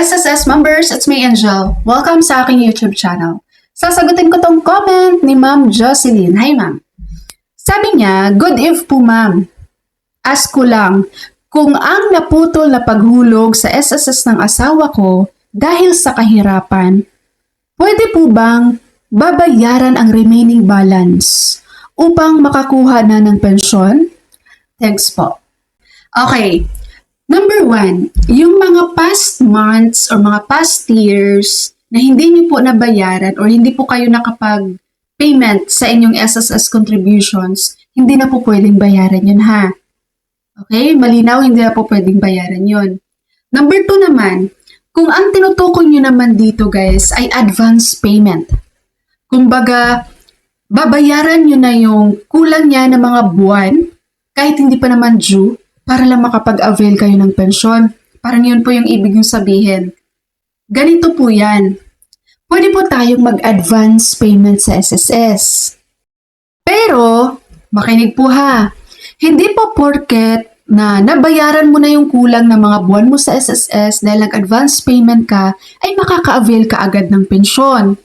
SSS members, it's me Angel. Welcome sa aking YouTube channel. Sasagutin ko tong comment ni Ma'am Jocelyn. Hi Ma'am. Sabi niya, good eve po Ma'am. Ask ko lang, kung ang naputol na paghulog sa SSS ng asawa ko dahil sa kahirapan, pwede po bang babayaran ang remaining balance upang makakuha na ng pensyon? Thanks po. Okay. Number 1, yung mga past months or mga past years na hindi niyo po nabayaran or hindi po kayo nakapag-payment sa inyong SSS contributions, hindi na po pwedeng bayaran yun ha. Okay? Malinaw, hindi na po pwedeng bayaran yun. Number 2 naman, kung ang tinutukoy nyo naman dito guys ay advance payment. Kumbaga, babayaran nyo na yung kulang niya ng mga buwan kahit hindi pa naman due, para lang makapag-avail kayo ng pensyon. Parang yun po yung ibig yung sabihin. Ganito po yan. Pwede po tayong mag-advance payment sa SSS. Pero, makinig po ha, hindi po porket na nabayaran mo na yung kulang ng mga buwan mo sa SSS dahil nag-advance payment ka, ay makaka-avail ka agad ng pensyon.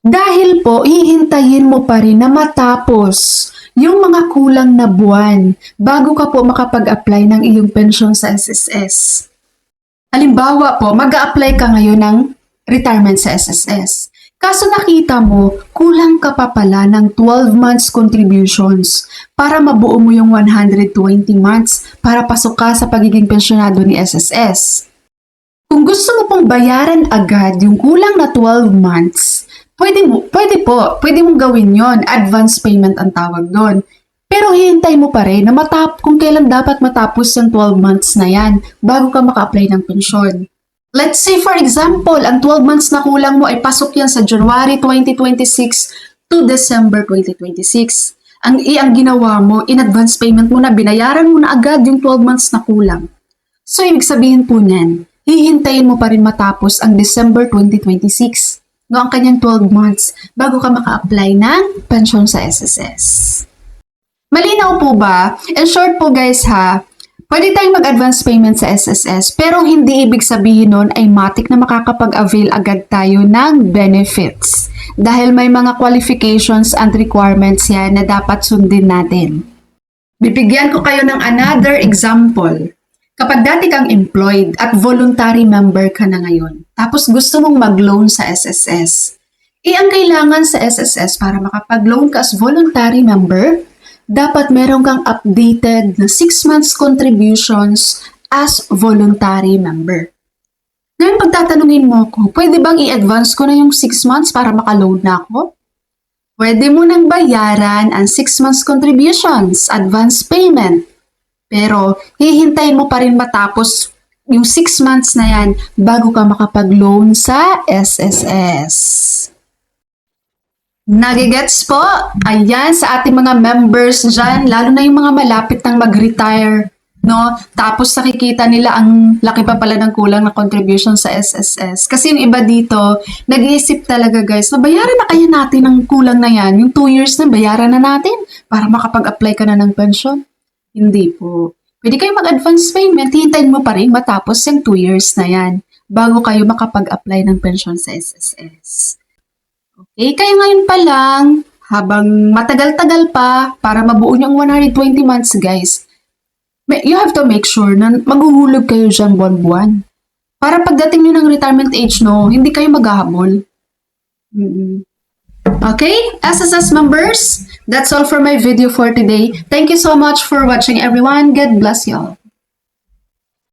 Dahil po, hihintayin mo pa rin na matapos yung mga kulang na buwan bago ka po makapag-apply ng iyong pensyon sa SSS. Halimbawa po, mag-a-apply ka ngayon ng retirement sa SSS. Kaso nakita mo, kulang ka pa pala ng 12 months contributions para mabuo mo yung 120 months para pasok ka sa pagiging pensyonado ni SSS. Kung gusto mo pong bayaran agad yung kulang na 12 months, pwede mong gawin yon, advance payment ang tawag doon. Pero hihintay mo pa rin na kung kailan dapat matapos yung 12 months na yan bago ka maka-apply ng pensyon. Let's say for example, ang 12 months na kulang mo ay pasok yan sa January 2026 to December 2026. Ang ginawa mo, in advance payment mo na, binayaran mo na agad yung 12 months na kulang. So, ibig sabihin po niyan, hihintayin mo pa rin matapos ang December 2026. No, ang kanyang 12 months bago ka maka-apply ng pensyon sa SSS. Malinaw po ba? In short po guys ha, pwede tayong mag-advance payment sa SSS pero hindi ibig sabihin nun ay matik na makakapag-avail agad tayo ng benefits dahil may mga qualifications and requirements yan na dapat sundin natin. Bibigyan ko kayo ng another example. Kapag dati kang employed at voluntary member ka na ngayon, tapos gusto mong mag-loan sa SSS, ang kailangan sa SSS para makapag-loan ka as voluntary member, dapat meron kang updated na 6 months contributions as voluntary member. Ngayon pagtatanungin mo ko, pwede bang i-advance ko na yung 6 months para maka-loan na ako? Pwede mo nang bayaran ang 6 months contributions, advance payment. Pero, hihintayin mo pa rin matapos yung 6 months na yan bago ka makapag-loan sa SSS. Nagigets po? Ayan, sa ating mga members dyan, lalo na yung mga malapit ng mag-retire, no? Tapos nakikita nila ang laki pa pala ng kulang na contribution sa SSS. Kasi yung iba dito, nag-iisip talaga guys, bayaran na kaya natin ang kulang na yan. Yung 2 years na, bayaran na natin para makapag-apply ka na ng pension. Hindi po. Pwede kayo mag-advance payment, hintayin mo pa rin matapos yung 2 years na yan bago kayo makapag-apply ng pension sa SSS. Okay, kaya ngayon pa lang, habang matagal-tagal pa para mabuo yung 120 months guys, you have to make sure na maghuhulog kayo dyan buwan-buwan. Para pagdating nyo ng retirement age, no, hindi kayo maghahabol. Okay, SSS members, that's all for my video for today. Thank you so much for watching everyone. God bless you all.